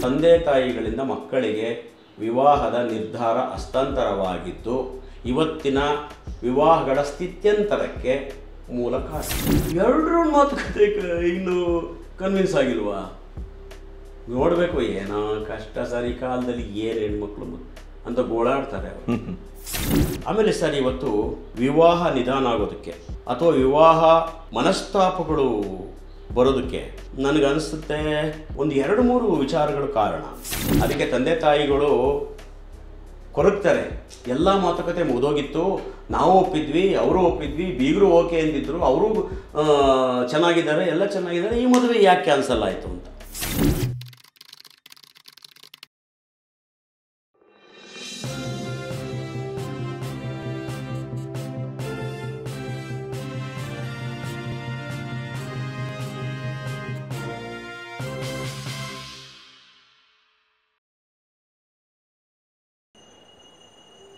ತಂದೆ ತಾಯಿಗಳಿಂದ ಮಕ್ಕಳಿಗೆ ವಿವಾಹದ ನಿರ್ಧಾರ ಹಸ್ತಾಂತರವಾಗಿದ್ದು ಇವತ್ತಿನ ವಿವಾಹಗಳ ಸ್ಥಿತ್ಯಂತರಕ್ಕೆ ಮೂಲ ಕಾರಣ. ಎರಡರ ಮಾತುಕತೆ ಇನ್ನು ಕನ್ವಿನ್ಸ್ ಆಗಿಲ್ವಾ? ನೋಡಬೇಕು, ಏನೋ ಕಷ್ಟ ಸರ್, ಈ ಕಾಲದಲ್ಲಿ ಏನು ಹೆಣ್ಮಕ್ಳು ಅಂತ ಗೋಳಾಡ್ತಾರೆ ಅವರು. ಆಮೇಲೆ ಸರ್, ಇವತ್ತು ವಿವಾಹ ನಿಧಾನ ಆಗೋದಕ್ಕೆ ಅಥವಾ ವಿವಾಹ ಮನಸ್ತಾಪಗಳು ಬರೋದಕ್ಕೆ ನನಗನ್ನಿಸುತ್ತೆ ಒಂದು 2-3 ವಿಚಾರಗಳು ಕಾರಣ. ಅದಕ್ಕೆ ತಂದೆ ತಾಯಿಗಳು ಕೊರಗ್ತಾರೆ. ಎಲ್ಲ ಮಾತುಕತೆ ಮುಗಿದೋಗಿತ್ತು, ನಾವು ಒಪ್ಪಿದ್ವಿ, ಅವರು ಒಪ್ಪಿದ್ವಿ, ಬೀಗರು ಓಕೆ ಅಂದಿದ್ರು, ಅವರು ಚೆನ್ನಾಗಿದ್ದಾರೆ, ಎಲ್ಲ ಚೆನ್ನಾಗಿದ್ದಾರೆ, ಈ ಮದುವೆ ಯಾಕೆ ಕ್ಯಾನ್ಸಲ್ ಆಯಿತು ಅಂತ.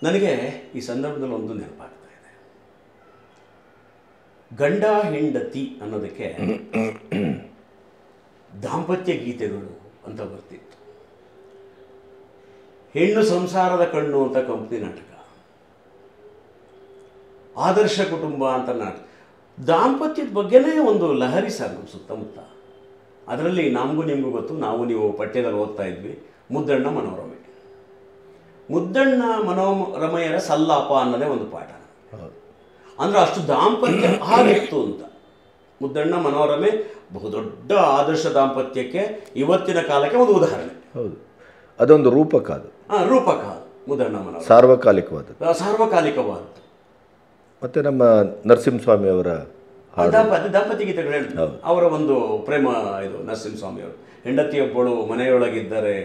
ನನಗೆ ಈ ಸಂದರ್ಭದಲ್ಲಿ ಒಂದು ನೆನಪಾಗ್ತಾ ಇದೆ. ಗಂಡ ಹೆಂಡತಿ ಅನ್ನೋದಕ್ಕೆ ದಾಂಪತ್ಯ ಗೀತೆಗಳು ಅಂತ ಬರ್ತಿತ್ತು. ಹೆಣ್ಣು ಸಂಸಾರದ ಕಣ್ಣು ಅಂತ ಕಂಪ್ನಿ ನಾಟಕ, ಆದರ್ಶ ಕುಟುಂಬ ಅಂತ ನಾಟಕ. ದಾಂಪತ್ಯದ ಬಗ್ಗೆನೇ ಒಂದು ಲಹರಿ ಸರ್ ನಮ್ಮ ಸುತ್ತಮುತ್ತ. ಅದರಲ್ಲಿ ನಮಗೂ ನಿಮಗೂ ಗೊತ್ತು, ನಾವು ನೀವು ಪಠ್ಯದಲ್ಲಿ ಓದ್ತಾ ಇದ್ವಿ, ಮುದ್ದಣ್ಣ ಮನೋರಮೆ. ಮುದ್ದಣ್ಣ ಮನೋರಮೆಯರ ಸಲ್ಲಾಪ ಅನ್ನೋದೇ ಒಂದು ಪಾಠ. ಅಂದರೆ ಅಷ್ಟು ದಾಂಪತ್ಯ ಆಗಿತ್ತು ಅಂತ. ಮುದ್ದಣ್ಣ ಮನೋರಮೆ ಬಹುದೊಡ್ಡ ಆದರ್ಶ ದಾಂಪತ್ಯಕ್ಕೆ ಇವತ್ತಿನ ಕಾಲಕ್ಕೆ ಒಂದು ಉದಾಹರಣೆ. ಹೌದು, ಅದೊಂದು ರೂಪಕ. ಅದು ರೂಪಕ ಮುದ್ದಣ್ಣ ಮನೋರಮೆ, ಸಾರ್ವಕಾಲಿಕವಾದದ್ದು. ಮತ್ತು ನಮ್ಮ ನರಸಿಂಹಸ್ವಾಮಿ ಅವರ ದಾಂಪತ್ಯ ಗೀತೆಗಳು ಹೇಳ್ತಾರೆ. ಅವರ ಒಂದು ಪ್ರೇಮ ಇದು ನರಸಿಂಹಸ್ವಾಮಿಯವರು. ಹೆಂಡತಿಯೊಬ್ಬಳು ಮನೆಯೊಳಗಿದ್ದರೆ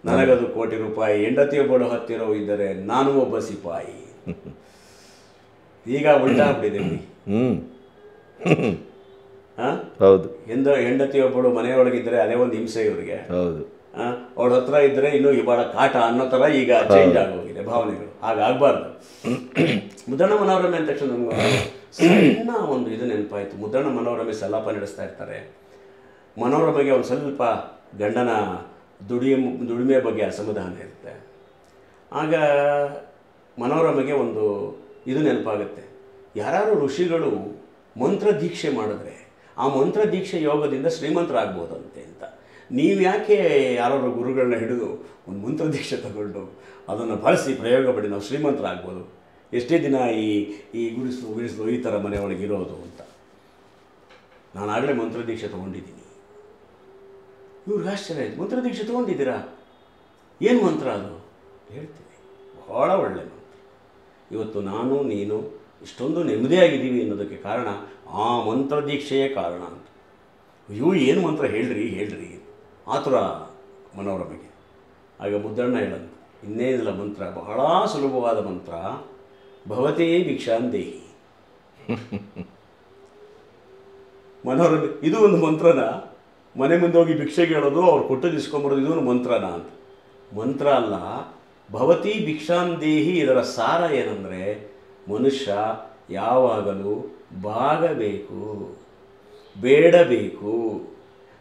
ನನಗದು ಕೋಟಿ ರೂಪಾಯಿ, ಹೆಂಡತಿಯೊಬ್ಬಳು ಹತ್ತಿರ ಇದ್ದರೆ ನಾನು ಒಬ್ಬ ಸಿಪಾಯಿ. ಈಗ ಉಲ್ಟಾಗ್ಬಿಟ್ಟಿದೆ. ಹೌದು, ಹೆಂಡತಿಯೊಬ್ಬಳು ಮನೆಯೊಳಗಿದ್ದರೆ ಅದೇ ಒಂದು ಹಿಂಸೆ ಇವರಿಗೆ. ಹೌದು, ಅವಳ ಹತ್ರ ಇದ್ದರೆ ಇನ್ನೂ ಬಹಳ ಕಾಟ ಅನ್ನೋ ಥರ ಈಗ ಚೇಂಜ್ ಆಗೋಗಿದೆ ಭಾವನೆಗಳು. ಹಾಗಾಗಬಾರ್ದು. ಮುದ್ದಣ್ಣ ಮನೋರಮೆ ಅಂದ ತಕ್ಷಣ ನಮ್ಗೆ ಸಣ್ಣ ಒಂದು ಇದು ನೆನಪಾಯಿತು. ಮುದ್ದಣ್ಣ ಮನೋರಮೆ ಸಲ್ಲಾಪ ನಡೆಸ್ತಾ ಇರ್ತಾರೆ. ಮನೋರಮೆಗೆ ಒಂದು ಸ್ವಲ್ಪ ಗಂಡನ ದುಡಿಮೆ ಬಗ್ಗೆ ಅಸಮಾಧಾನ ಇರುತ್ತೆ. ಆಗ ಮನೋರಮೆಗೆ ಒಂದು ಇದು ನೆನಪಾಗುತ್ತೆ. ಯಾರು ಋಷಿಗಳು ಮಂತ್ರ ದೀಕ್ಷೆ ಮಾಡಿದ್ರೆ ಆ ಮಂತ್ರ ದೀಕ್ಷೆ ಯೋಗದಿಂದ ಶ್ರೀಮಂತರಾಗ್ಬೋದಂತೆ ಅಂತ. ನೀವು ಯಾಕೆ ಯಾರು ಗುರುಗಳನ್ನ ಹಿಡಿದು ಒಂದು ಮಂತ್ರ ದೀಕ್ಷೆ ತಗೊಂಡು ಅದನ್ನು ಬಳಸಿ ಪ್ರಯೋಗ ಪಡಿ ನಾವು ಶ್ರೀಮಂತರಾಗ್ಬೋದು, ಎಷ್ಟೇ ದಿನ ಈ ಗುಡಿಸಲು ಈ ಥರ ಮನೆಯೊಳಗೆ ಇರೋದು ಅಂತ. ನಾನು ಆಗಲೇ ಮಂತ್ರ ದೀಕ್ಷೆ ತೊಗೊಂಡಿದ್ದೀನಿ. ಇವ್ರಿಗೆ ಆಶ್ಚರ್ಯ ಆಯಿತು. ಮಂತ್ರ ದೀಕ್ಷೆ ತೊಗೊಂಡಿದ್ದೀರಾ? ಏನು ಮಂತ್ರ ಅದು? ಹೇಳ್ತೀನಿ, ಬಹಳ ಒಳ್ಳೆ ಮಂತ್ರ. ಇವತ್ತು ನಾನು ನೀನು ಇಷ್ಟೊಂದು ನೆಮ್ಮದಿಯಾಗಿದ್ದೀವಿ ಅನ್ನೋದಕ್ಕೆ ಕಾರಣ ಆ ಮಂತ್ರ ದೀಕ್ಷೆಯೇ ಕಾರಣ ಅಂತ. ಅಯ್ಯೋ, ಏನು ಮಂತ್ರ ಹೇಳ್ರಿ ಆತುರ ಮನೋರಮೆಗೆ. ಆಗ ಮುದ್ದಣ್ಣ ಹೇಳಂತ, ಇನ್ನೇನಿಲ್ಲ ಮಂತ್ರ, ಬಹಳ ಸುಲಭವಾದ ಮಂತ್ರ, ಭವತೇ ಭಿಕ್ಷಾಂದೇಹಿ. ಮನೋರಮೆ, ಇದು ಒಂದು ಮಂತ್ರನ? ಮನೆ ಮುಂದೆ ಹೋಗಿ ಭಿಕ್ಷೆಗೆ ಹೇಳೋದು, ಅವ್ರು ಕೊಟ್ಟದ್ದು ಇಸ್ಕೊಂಬರೋದು, ಇದೂ ಮಂತ್ರನ ಅಂತ. ಮಂತ್ರ ಅಲ್ಲ, ಭವತಿ ಭಿಕ್ಷಾಂದೇಹಿ. ಇದರ ಸಾರ ಏನಂದರೆ ಮನುಷ್ಯ ಯಾವಾಗಲೂ ಬಾಗಬೇಕು, ಬೇಡಬೇಕು,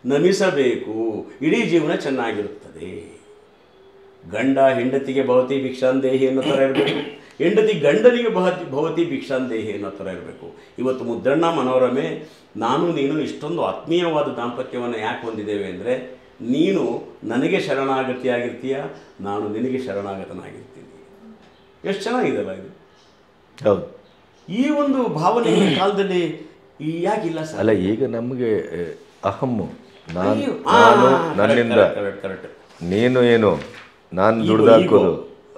ನಮಿಸಬೇಕು, ಇಡೀ ಜೀವನ ಚೆನ್ನಾಗಿರುತ್ತದೆ. ಗಂಡ ಹೆಂಡತಿಗೆ ಭವತಿ ಭಿಕ್ಷಾಂದೇಹಿ ಅನ್ನೋ ಥರ ಇರಬೇಕು, ಹೆಂಡತಿ ಗಂಡನಿಗೆ ಭವತಿ ಭಿಕ್ಷಾಂದೇಹಿ ಅನ್ನೋ ಥರ ಇರಬೇಕು. ಇವತ್ತು ಮುದ್ದಣ್ಣ ಮನೋರಮೆ ನಾನು ನೀನು ಇಷ್ಟೊಂದು ಆತ್ಮೀಯವಾದ ದಾಂಪತ್ಯವನ್ನು ಯಾಕೆ ಹೊಂದಿದ್ದೇವೆ ಅಂದರೆ, ನೀನು ನನಗೆ ಶರಣಾಗತಿಯಾಗಿರ್ತೀಯ, ನಾನು ನಿನಗೆ ಶರಣಾಗತನಾಗಿರ್ತೀನಿ. ಎಷ್ಟು ಚೆನ್ನಾಗಿದೆಲ್ಲ ಇದು. ಹೌದು, ಈ ಒಂದು ಭಾವನೆ ಈ ಕಾಲದಲ್ಲಿ ಯಾಕಿಲ್ಲ ಸರ್? ಅಲ್ಲ, ಈಗ ನಮಗೆ ಅಹಮ್ಮು, ನಾನು ನನ್ನಿಂದ ನೀನು ಏನು ನಾನು ದುಡ್ದಾಕೋದು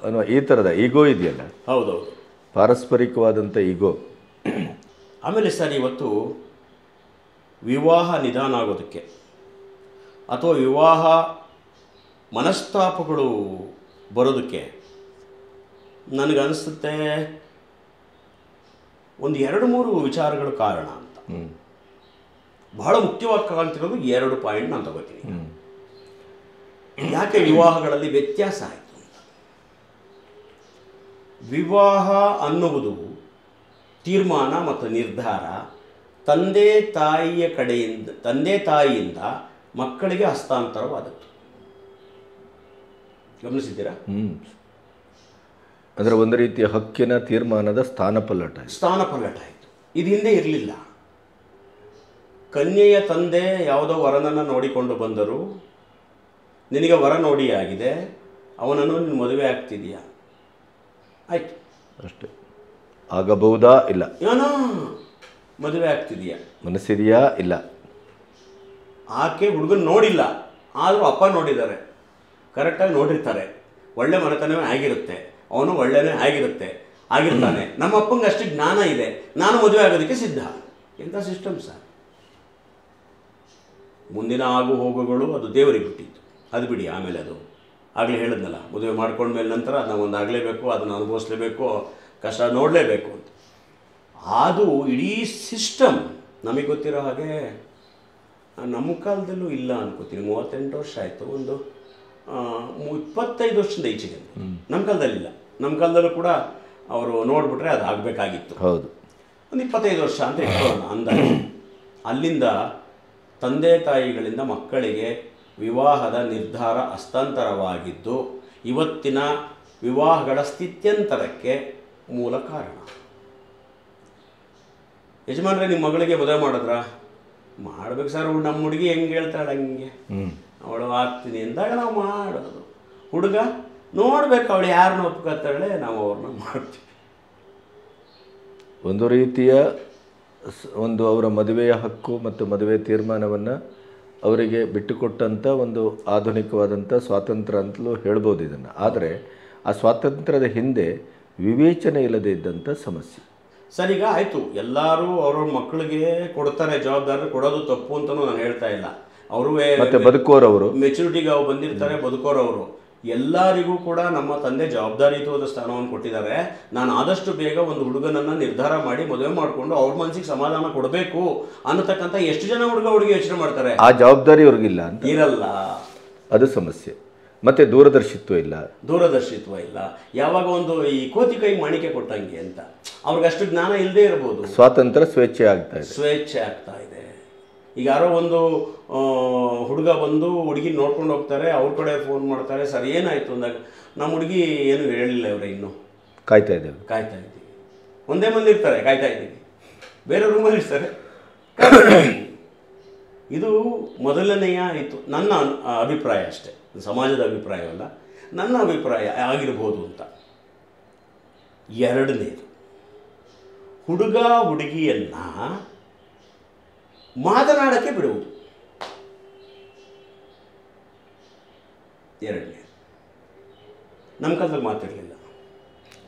ಅನ್ನೋ ಈ ಥರದ ಈಗೋ ಇದೆಯಲ್ಲ. ಹೌದೌದು, ಪಾರಸ್ಪರಿಕವಾದಂಥ ಈಗೋ. ಆಮೇಲೆ ಸರ್, ಇವತ್ತು ವಿವಾಹ ನಿಧಾನ ಆಗೋದಕ್ಕೆ ಅಥವಾ ವಿವಾಹ ಮನಸ್ತಾಪಗಳು ಬರೋದಕ್ಕೆ ನನಗನ್ನಿಸುತ್ತೆ ಒಂದು 2-3 ವಿಚಾರಗಳು ಕಾರಣ ಅಂತ. ಬಹಳ ಮುಖ್ಯವಾಗಿ ಕಾಣ್ತಿರೋದು 2 ಪಾಯಿಂಟ್ ನಾನು ತಗೋತೀನಿ. ಯಾಕೆ ವಿವಾಹಗಳಲ್ಲಿ ವ್ಯತ್ಯಾಸ ಆಯಿತು ಅಂತ. ವಿವಾಹ ಅನ್ನುವುದು ತೀರ್ಮಾನ ಮತ್ತು ನಿರ್ಧಾರ ತಂದೆ ತಾಯಿಯಿಂದ ಮಕ್ಕಳಿಗೆ ಹಸ್ತಾಂತರವಾದದ್ದು. ಗಮನಿಸಿದ್ದೀರಾ? ಅಂದರೆ ಒಂದು ರೀತಿಯ ಹಕ್ಕಿನ ತೀರ್ಮಾನದ ಸ್ಥಾನಪಲ್ಲಟ ಆಯಿತು. ಇದು ಹಿಂದೆ ಇರಲಿಲ್ಲ. ಕನ್ಯೆಯ ತಂದೆ ಯಾವುದೋ ವರನನ್ನು ನೋಡಿಕೊಂಡು ಬಂದರು, ನಿನಗೆ ವರ ನೋಡಿ ಆಗಿದೆ, ಅವನನ್ನು ನೀನು ಮದುವೆ ಆಗ್ತಿದೀಯಾ, ಆಯ್ತು ಅಷ್ಟೇ. ಆಗಬಹುದಾ? ಇಲ್ಲ. ಏನೋ ಮದುವೆ ಆಗ್ತಿದೀಯಾ, ಮನಸ್ಸಿದೆಯಾ? ಇಲ್ಲ. ಆಕೆ ಹುಡುಗನ ನೋಡಿಲ್ಲ, ಆದರೂ ಅಪ್ಪ ನೋಡಿದ್ದಾರೆ, ಕರೆಕ್ಟಾಗಿ ನೋಡಿರ್ತಾರೆ, ಒಳ್ಳೆ ಮನೆತನವೇ ಆಗಿರುತ್ತೆ, ಅವನು ಒಳ್ಳೆನೇ ಆಗಿರ್ತಾನೆ, ನಮ್ಮ ಅಪ್ಪಂಗೆ ಅಷ್ಟು ಜ್ಞಾನ ಇದೆ, ನಾನು ಮದುವೆ ಆಗೋದಕ್ಕೆ ಸಿದ್ಧ. ಎಂಥ ಸಿಸ್ಟಮ್ ಸರ್. ಮುಂದಿನ ಆಗು ಹೋಗುಗಳು ಅದು ದೇವರಿಗೆ ಬಿಟ್ಟಿತ್ತು, ಅದು ಬಿಡಿ. ಆಮೇಲೆ ಅದು ಆಗಲೇ ಹೇಳಿದ್ನಲ್ಲ, ಮದುವೆ ಮಾಡ್ಕೊಂಡ್ಮೇಲೆ ನಂತರ ಅದನ್ನ ಒಂದು ಆಗಲೇಬೇಕು, ಅದನ್ನು ಅನುಭವಿಸ್ಲೇಬೇಕು, ಕಷ್ಟ ನೋಡಲೇಬೇಕು ಅಂತ. ಅದು ಇಡೀ ಸಿಸ್ಟಮ್ ನಮಗೆ ಗೊತ್ತಿರೋ ಹಾಗೆ ನಮ್ಮ ಕಾಲದಲ್ಲೂ ಇಲ್ಲ ಅನ್ಕೋತೀನಿ. 38 ವರ್ಷ ಆಯಿತು, ಒಂದು 25 ವರ್ಷದಿಂದ ಈಚೆಗೆ ನಮ್ಮ ಕಾಲದಲ್ಲಿಲ್ಲ. ನಮ್ಮ ಕಾಲದಲ್ಲೂ ಕೂಡ ಅವರು ನೋಡಿಬಿಟ್ರೆ ಅದು ಆಗಬೇಕಾಗಿತ್ತು. ಹೌದು, ಒಂದು 25 ವರ್ಷ ಅಂತ ಇಟ್ಕೊಳ್ಳೋಣ ಅಂದಾಜು. ಅಲ್ಲಿಂದ ತಂದೆ ತಾಯಿಗಳಿಂದ ಮಕ್ಕಳಿಗೆ ವಿವಾಹದ ನಿರ್ಧಾರ ಹಸ್ತಾಂತರವಾಗಿದ್ದು ಇವತ್ತಿನ ವಿವಾಹಗಳ ಸ್ಥಿತ್ಯಂತರಕ್ಕೆ ಮೂಲ ಕಾರಣ. ಯಜಮಾನ್ರೆ, ನಿಮ್ಮ ಮಗಳಿಗೆ ಮದುವೆ ಮಾಡಿದ್ರ? ಮಾಡ್ಬೇಕು ಸರ್, ನಮ್ಮ ಹುಡುಗಿ ಹೆಂಗೆ ಹೇಳ್ತಾಳೆ ಹಂಗೆ, ಅವಳು ಆಗ್ತೀನಿ ಅಂದಾಗ ನಾವು ಮಾಡೋದು. ಹುಡುಗ ನೋಡ್ಬೇಕು ಅವಳು ಯಾರನ್ನ ಒಪ್ಕೊತಾಳೆ, ನಾವು ಅವ್ರನ್ನ ಮಾಡ್ತೀವಿ. ಒಂದು ರೀತಿಯ ಒಂದು ಅವರ ಮದುವೆಯ ಹಕ್ಕು ಮತ್ತು ಮದುವೆ ತೀರ್ಮಾನವನ್ನು ಅವರಿಗೆ ಬಿಟ್ಟುಕೊಟ್ಟಂಥ ಒಂದು ಆಧುನಿಕವಾದಂಥ ಸ್ವಾತಂತ್ರ್ಯ ಅಂತಲೂ ಹೇಳ್ಬೋದು ಇದನ್ನು. ಆದರೆ ಆ ಸ್ವಾತಂತ್ರ್ಯದ ಹಿಂದೆ ವಿವೇಚನೆ ಇಲ್ಲದೇ ಇದ್ದಂಥ ಸಮಸ್ಯೆ. ಸರ್, ಈಗ ಆಯಿತು, ಎಲ್ಲರೂ ಅವ್ರವ್ರ ಮಕ್ಕಳಿಗೆ ಕೊಡ್ತಾರೆ ಜವಾಬ್ದಾರಿ, ಕೊಡೋದು ತಪ್ಪು ಅಂತಲೂ ನಾನು ಹೇಳ್ತಾ ಇಲ್ಲ. ಅವರು ಮತ್ತೆ ಬದುಕೋರವರು ಮೆಚುರಿಟಿಗೆ ಅವ್ರು ಬಂದಿರ್ತಾರೆ, ಬದುಕೋರವರು. ಎಲ್ಲರಿಗೂ ಕೂಡ ನಮ್ಮ ತಂದೆ ಜವಾಬ್ದಾರಿಯುತವಾದ ಸ್ಥಾನವನ್ನು ಕೊಟ್ಟಿದ್ದಾರೆ. ನಾನು ಆದಷ್ಟು ಬೇಗ ಒಂದು ಹುಡುಗನನ್ನು ನಿರ್ಧಾರ ಮಾಡಿ ಮದುವೆ ಮಾಡಿಕೊಂಡು ಅವ್ರ ಮನಸ್ಸಿಗೆ ಸಮಾಧಾನ ಕೊಡಬೇಕು ಅನ್ನತಕ್ಕಂಥ ಎಷ್ಟು ಜನ ಹುಡುಗಿ ಯೋಚನೆ ಮಾಡ್ತಾರೆ. ಆ ಜವಾಬ್ದಾರಿ ಅವ್ರಿಗಿಲ್ಲ ಅಂತ ಇರಲ್ಲ, ಅದು ಸಮಸ್ಯೆ. ಮತ್ತೆ ದೂರದರ್ಶಿತ್ವ ಇಲ್ಲ. ಯಾವಾಗ ಒಂದು ಈ ಕೋತಿ ಕೈ ಮಾಣಿಕೆ ಕೊಟ್ಟಂಗೆ ಅಂತ ಅವ್ರಿಗಷ್ಟು ಜ್ಞಾನ ಇಲ್ಲದೆ ಇರ್ಬೋದು. ಸ್ವಾತಂತ್ರ್ಯ ಸ್ವೇಚ್ಛೆ ಆಗ್ತಾ ಇದೆ. ಈಗ ಯಾರೋ ಒಂದು ಹುಡುಗ ಬಂದು ಹುಡುಗಿ ನೋಡ್ಕೊಂಡು ಹೋಗ್ತಾರೆ, ಅವ್ರ ಕಡೆ ಫೋನ್ ಮಾಡ್ತಾರೆ, ಸರ್ ಏನಾಯಿತು ಅಂದಾಗ ನಮ್ಮ ಹುಡುಗಿ ಏನು ಹೇಳಿಲ್ಲ, ಇವರೇ ಇನ್ನೂ ಕಾಯ್ತಾ ಇದ್ದೀವಿ. ಒಂದೇ ಮಂದಿ ಇರ್ತಾರೆ, ಕಾಯ್ತಾ ಇದ್ದೀವಿ. ಬೇರೆ ರೂಮಲ್ಲಿ ಇರ್ತಾರೆ. ಇದು ಮೊದಲನೆಯ ಆಯಿತು. ನನ್ನ ಅಭಿಪ್ರಾಯ ಅಷ್ಟೇ, ಸಮಾಜದ ಅಭಿಪ್ರಾಯವಲ್ಲ, ನನ್ನ ಅಭಿಪ್ರಾಯ ಆಗಿರ್ಬೋದು ಅಂತ. ಎರಡನೇದು, ಹುಡುಗ ಹುಡುಗಿಯನ್ನು ಮಾತನಾಡೋಕ್ಕೆ ಬಿಡುವುದು. ಎರಡನೇ, ನಮ್ಮ ಕಾಲದಲ್ಲಿ ಮಾತಿರಲಿಲ್ಲ.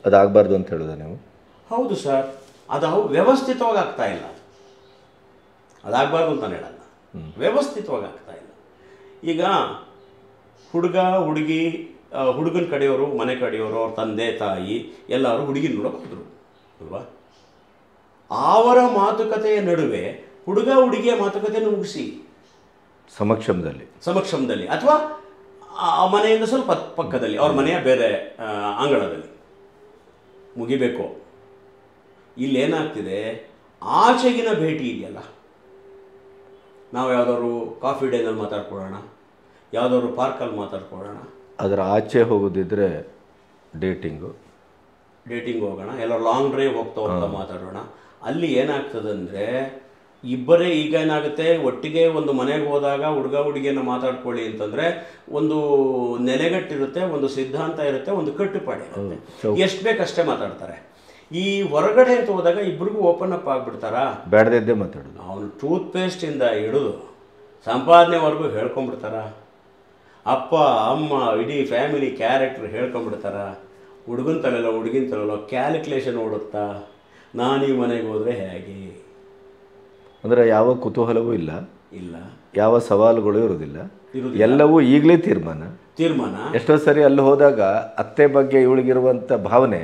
ಅದಾಗಬಾರ್ದು ಅಂತ ಹೇಳೋದ ನೀವು? ಹೌದು ಸರ್, ಅದು ವ್ಯವಸ್ಥಿತವಾಗಿ ಆಗ್ತಾ ಇಲ್ಲ. ಅದಾಗಬಾರ್ದು ಅಂತ ನಾನು ಹೇಳಲ್ಲ, ವ್ಯವಸ್ಥಿತವಾಗಿ ಆಗ್ತಾ ಇಲ್ಲ. ಈಗ ಹುಡುಗ ಹುಡುಗಿ, ಹುಡುಗನ ಕಡೆಯವರು, ಮನೆ ಕಡೆಯವರು, ಅವ್ರ ತಂದೆ ತಾಯಿ ಎಲ್ಲರೂ ಹುಡುಗಿನ ನೋಡೋಕೆ ಹೋದರು ಅಲ್ವಾ? ಅವರ ಮಾತುಕತೆಯ ನಡುವೆ ಹುಡುಗ ಹುಡುಗಿಯ ಮಾತುಕತೆಯನ್ನು ಮುಗಿಸಿ ಸಮಕ್ಷಮದಲ್ಲಿ ಅಥವಾ ಆ ಮನೆಯಿಂದ ಸ್ವಲ್ಪ ಪಕ್ಕದಲ್ಲಿ, ಅವ್ರ ಮನೆಯ ಬೇರೆ ಅಂಗಳದಲ್ಲಿ ಮುಗಿಬೇಕು. ಇಲ್ಲೇನಾಗ್ತಿದೆ, ಆಚೆಗಿನ ಭೇಟಿ ಇದೆಯಲ್ಲ, ನಾವು ಯಾವುದಾದ್ರು ಕಾಫಿ ಡೇನಲ್ಲಿ ಮಾತಾಡ್ಕೊಳ್ಳೋಣ, ಯಾವುದಾದ್ರು ಪಾರ್ಕಲ್ಲಿ ಮಾತಾಡ್ಕೊಳ್ಳೋಣ, ಅದರ ಆಚೆ ಹೋಗೋದಿದ್ರೆ ಡೇಟಿಂಗು ಹೋಗೋಣ, ಎಲ್ಲ ಲಾಂಗ್ ಡ್ರೈವ್ ಹೋಗ್ತಾ ಮಾತಾಡೋಣ. ಅಲ್ಲಿ ಏನಾಗ್ತದಂದರೆ ಇಬ್ಬರೇ, ಈಗ ಏನಾಗುತ್ತೆ, ಒಟ್ಟಿಗೆ ಒಂದು ಮನೆಗೆ ಹೋದಾಗ ಹುಡುಗ ಹುಡುಗಿಯನ್ನು ಮಾತಾಡ್ಕೊಳ್ಳಿ ಅಂತಂದರೆ ಒಂದು ನೆಲೆಗಟ್ಟಿರುತ್ತೆ, ಒಂದು ಸಿದ್ಧಾಂತ ಇರುತ್ತೆ, ಒಂದು ಕಟ್ಟುಪಾಡು ಇರುತ್ತೆ. ಎಷ್ಟು ಬೇಕಷ್ಟೇ ಮಾತಾಡ್ತಾರೆ. ಈ ಹೊರಗಡೆ ಅಂತ ಹೋದಾಗ ಇಬ್ಬರಿಗೂ ಓಪನ್ ಅಪ್ ಆಗಿಬಿಡ್ತಾರಾ, ಬೇಡದಿದ್ದೇ ಮಾತಾಡೋದು. ಅವನು ಟೂತ್ ಪೇಸ್ಟಿಂದ ಹಿಡಿದು ಸಂಪಾದನೆವರೆಗೂ ಹೇಳ್ಕೊಂಬಿಡ್ತಾರ. ಅಪ್ಪ ಅಮ್ಮ ಇಡೀ ಫ್ಯಾಮಿಲಿ ಕ್ಯಾರೆಕ್ಟರ್ ಹೇಳ್ಕೊಂಬಿಡ್ತಾರ. ಹುಡುಗನ ತಲೆಲ್ಲ ಹುಡುಗಿನ ತಲೆಲ್ಲ ಕ್ಯಾಲ್ಕುಲೇಷನ್ ಓಡುತ್ತಾ, ನಾನು ಈ ಮನೆಗೆ ಹೋದರೆ ಹೇಗೆ, ಅಂದರೆ ಯಾವ ಕುತೂಹಲವೂ ಇಲ್ಲ, ಯಾವ ಸವಾಲುಗಳು ಇರೋದಿಲ್ಲ, ಎಲ್ಲವೂ ಈಗಲೇ ತೀರ್ಮಾನ. ಎಷ್ಟೋ ಸರಿ ಅಲ್ಲಿ ಹೋದಾಗ ಅತ್ತೆ ಬಗ್ಗೆ ಇವಳಿಗಿರುವಂಥ ಭಾವನೆ,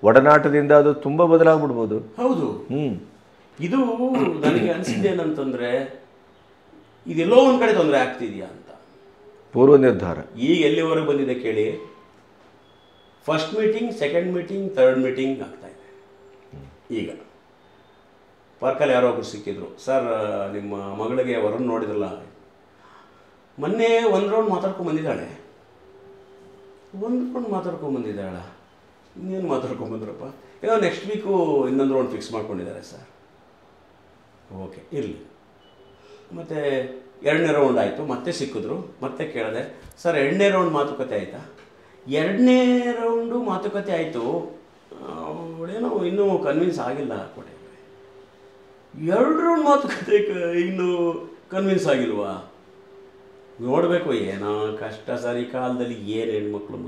ಒಡನಾಟದಿಂದ ಅದು ತುಂಬ ಬದಲಾಗ್ಬಿಡ್ಬೋದು. ಹೌದು. ಇದು ನನಗೆ ಅನಿಸಿದ್ದೇನಂತಂದರೆ, ಇದೆಲ್ಲೋ ಒಂದು ಕಡೆ ತೊಂದರೆ ಆಗ್ತಿದೆಯಾ ಅಂತ. ಪೂರ್ವ ನಿರ್ಧಾರ ಈಗ ಎಲ್ಲಿವರೆಗೆ ಬಂದಿದೆ ಕೇಳಿ. First meeting, second meeting, third meeting ಆಗ್ತಾ ಇದೆ. ಈಗ ಪಾರ್ಕಲ್ಲಿ ಯಾರೋ ಒಬ್ರು ಸಿಕ್ಕಿದ್ರು, ಸರ್ ನಿಮ್ಮ ಮಗಳಿಗೆ ವರನ್ನು ನೋಡಿದ್ರಲ್ಲ, ಮೊನ್ನೆ ಒಂದು ರೌಂಡ್ ಮಾತಾಡ್ಕೊಂಡು ಬಂದಿದ್ದಾಳೆ, ಹೊಂದ್ಕೊಂಡು ಮಾತಾಡ್ಕೊಂಬಂದಿದ್ದಾಳ. ಇನ್ನೇನು ಮಾತಾಡ್ಕೊಂಬಂದ್ರಪ್ಪ, ಏನೋ ನೆಕ್ಸ್ಟ್ ವೀಕು ಇನ್ನೊಂದು ರೌಂಡ್ ಫಿಕ್ಸ್ ಮಾಡ್ಕೊಂಡಿದ್ದಾರೆ ಸರ್. ಓಕೆ ಇರಲಿ. ಮತ್ತು 2ನೇ ರೌಂಡ್ ಆಯಿತು, ಮತ್ತೆ ಸಿಕ್ಕಿದ್ರು, ಮತ್ತೆ ಕೇಳಿದೆ, ಸರ್ 2ನೇ ರೌಂಡ್ ಮಾತುಕತೆ ಆಯಿತಾ? 2ನೇ ರೌಂಡು ಮಾತುಕತೆ ಆಯಿತು, ಅವಳೇನೋ ಇನ್ನೂ ಕನ್ವಿನ್ಸ್ ಆಗಿಲ್ಲ ಕೊಟ್ಟೆ. 2 ರೌಂಡ್ ಮಾತುಕತೆ ಇನ್ನೂ ಕನ್ವಿನ್ಸ್ ಆಗಿಲ್ವಾ? ನೋಡಬೇಕು, ಏನೋ ಕಷ್ಟ ಸರ್ ಈ ಕಾಲದಲ್ಲಿ, ಏನು ಹೆಣ್ಮಕ್ಳು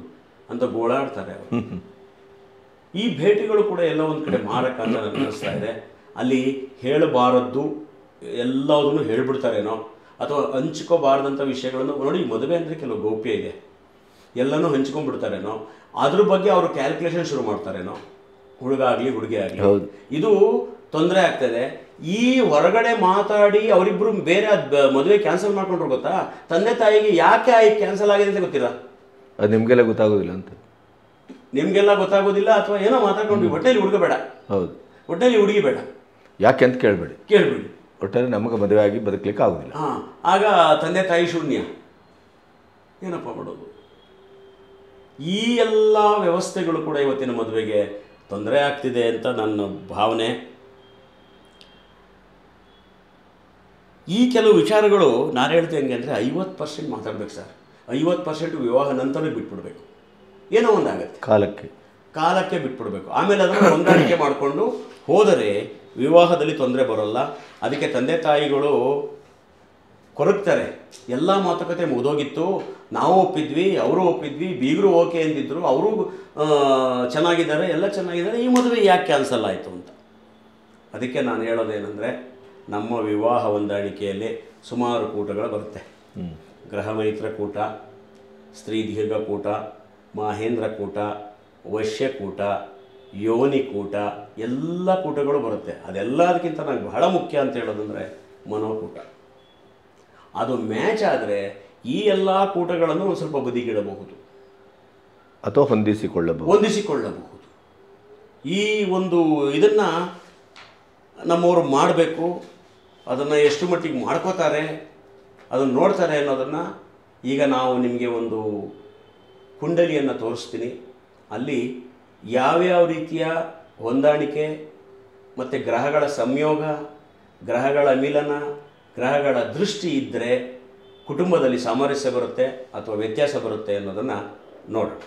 ಅಂತ ಗೋಳಾಡ್ತಾರೆ ಅವರು. ಈ ಭೇಟಿಗಳು ಕೂಡ ಎಲ್ಲ ಒಂದು ಕಡೆ ಮಾರಕ ಅಂತ ನನಗೆ ಅನ್ನಿಸ್ತಾ ಇದೆ. ಅಲ್ಲಿ ಹೇಳಬಾರದ್ದು ಎಲ್ಲದನ್ನು ಹೇಳ್ಬಿಡ್ತಾರೇನೋ, ಅಥವಾ ಹಂಚ್ಕೋಬಾರ್ದಂಥ ವಿಷಯಗಳನ್ನು ನೋಡಿ. ಮದುವೆ ಅಂದರೆ ಕೆಲವು ಗೌಪ್ಯ ಇದೆ, ಎಲ್ಲನೂ ಹಂಚ್ಕೊಂಡ್ಬಿಡ್ತಾರೇನೋ, ಅದ್ರ ಬಗ್ಗೆ ಅವರು ಕ್ಯಾಲ್ಕುಲೇಷನ್ ಶುರು ಮಾಡ್ತಾರೇನೋ, ಹುಡುಗ ಆಗಲಿ ಹುಡುಗಿ ಆಗಲಿ. ಇದು ತೊಂದರೆ ಆಗ್ತದೆ. ಈ ಹೊರಗಡೆ ಮಾತಾಡಿ ಅವರಿಬ್ಬರು ಬೇರೆ ಮದುವೆ ಕ್ಯಾನ್ಸಲ್ ಮಾಡ್ಕೊಂಡ್ರು ಗೊತ್ತಾ, ತಂದೆ ತಾಯಿಗೆ ಯಾಕೆ ಕ್ಯಾನ್ಸಲ್ ಆಗಿದೆ ಅಂತ ಗೊತ್ತಿಲ್ಲ. ಅದು ನಿಮಗೆಲ್ಲ ಗೊತ್ತಾಗೋದಿಲ್ಲ ಅಂತ, ನಿಮಗೆಲ್ಲ ಗೊತ್ತಾಗೋದಿಲ್ಲ, ಅಥವಾ ಏನೋ ಮಾತಾಡ್ಕೊಂಡು ಹೊಟ್ಟೆಲಿ ಹುಡುಗ ಬೇಡ, ಹೌದು ಹೊಟ್ಟೆಲಿ ಹುಡುಗಿ ಬೇಡ, ಯಾಕೆ ಅಂತ ಕೇಳಬೇಡಿ, ಕೇಳಬೇಡಿ. ಒಟ್ಟಾರೆ ನಮಗೆ ಮದುವೆ ಆಗಿ ಬದುಕಲಿಕ್ಕೆ ಆಗೋದಿಲ್ಲ. ಹಾಂ, ಆಗ ತಂದೆ ತಾಯಿ ಶೂನ್ಯ, ಏನಪ್ಪ ಮಾಡೋದು? ಈ ಎಲ್ಲ ವ್ಯವಸ್ಥೆಗಳು ಕೂಡ ಇವತ್ತಿನ ಮದುವೆಗೆ ತೊಂದರೆ ಆಗ್ತಿದೆ ಅಂತ ನನ್ನ ಭಾವನೆ. ಈ ಕೆಲವು ವಿಚಾರಗಳು ನಾನು ಹೇಳ್ತೀನಿ ಅಂದರೆ 50% ಮಾತಾಡ್ಬೇಕು ಸರ್. 50% ವಿವಾಹ ನಂತರ ಬಿಟ್ಬಿಡ್ಬೇಕು, ಏನೋ ಒಂದಾಗತ್ತೆ, ಕಾಲಕ್ಕೆ ಬಿಟ್ಬಿಡ್ಬೇಕು. ಆಮೇಲೆ ಅದನ್ನು ಹೊಂದಾಣಿಕೆ ಮಾಡಿಕೊಂಡು ಹೋದರೆ ವಿವಾಹದಲ್ಲಿ ತೊಂದರೆ ಬರೋಲ್ಲ. ಅದಕ್ಕೆ ತಂದೆ ತಾಯಿಗಳು ಕೊರಗ್ತಾರೆ. ಎಲ್ಲ ಮಾತುಕತೆ ಮುಗಿದೋಗಿತ್ತು, ನಾವು ಒಪ್ಪಿದ್ವಿ, ಅವರು ಒಪ್ಪಿದ್ವಿ, ಬೀಗರು ಓಕೆ ಅಂದಿದ್ರು, ಅವರು ಚೆನ್ನಾಗಿದ್ದಾರೆ, ಎಲ್ಲ ಚೆನ್ನಾಗಿದ್ದಾರೆ, ಈ ಮದುವೆ ಯಾಕೆ ಕ್ಯಾನ್ಸಲ್ ಆಯಿತು ಅಂತ. ಅದಕ್ಕೆ ನಾನು ಹೇಳೋದೇನೆಂದರೆ, ನಮ್ಮ ವಿವಾಹ ಹೊಂದಾಣಿಕೆಯಲ್ಲಿ ಸುಮಾರು ಕೂಟಗಳು ಬರುತ್ತೆ. ಗ್ರಹ ಮೈತ್ರ ಕೂಟ, ಸ್ತ್ರೀ ದೀರ್ಘಕೂಟ, ಮಹೇಂದ್ರ ಕೂಟ, ವಶ್ಯಕೂಟ, ಯೋನಿ ಕೂಟ, ಎಲ್ಲ ಕೂಟಗಳು ಬರುತ್ತೆ. ಅದೆಲ್ಲದಕ್ಕಿಂತ ನನಗೆ ಬಹಳ ಮುಖ್ಯ ಅಂತ ಹೇಳೋದಂದರೆ ಮನೋಕೂಟ. ಅದು ಮ್ಯಾಚ್ ಆದರೆ ಈ ಎಲ್ಲ ಕೂಟಗಳನ್ನು ಒಂದು ಸ್ವಲ್ಪ ಬದಿಗಿಡಬಹುದು ಅಥವಾ ಹೊಂದಿಸಿಕೊಳ್ಳಬಹುದು. ಈ ಒಂದು ಇದನ್ನು ನಮ್ಮವರು ಮಾಡಬೇಕು. ಅದನ್ನು ಎಷ್ಟು ಮಟ್ಟಿಗೆ ಮಾಡ್ಕೋತಾರೆ, ಅದನ್ನು ನೋಡ್ತಾರೆ ಅನ್ನೋದನ್ನು ಈಗ ನಾವು ನಿಮಗೆ ಒಂದು ಕುಂಡಲಿಯನ್ನು ತೋರಿಸ್ತೀನಿ. ಅಲ್ಲಿ ಯಾವ್ಯಾವ ರೀತಿಯ ಹೊಂದಾಣಿಕೆ ಮತ್ತು ಗ್ರಹಗಳ ಸಂಯೋಗ, ಗ್ರಹಗಳ ಮಿಲನ, ಗ್ರಹಗಳ ದೃಷ್ಟಿ ಇದ್ದರೆ ಕುಟುಂಬದಲ್ಲಿ ಸಾಮರಸ್ಯ ಬರುತ್ತೆ ಅಥವಾ ವ್ಯತ್ಯಾಸ ಬರುತ್ತೆ ಅನ್ನೋದನ್ನು ನೋಡೋಣ.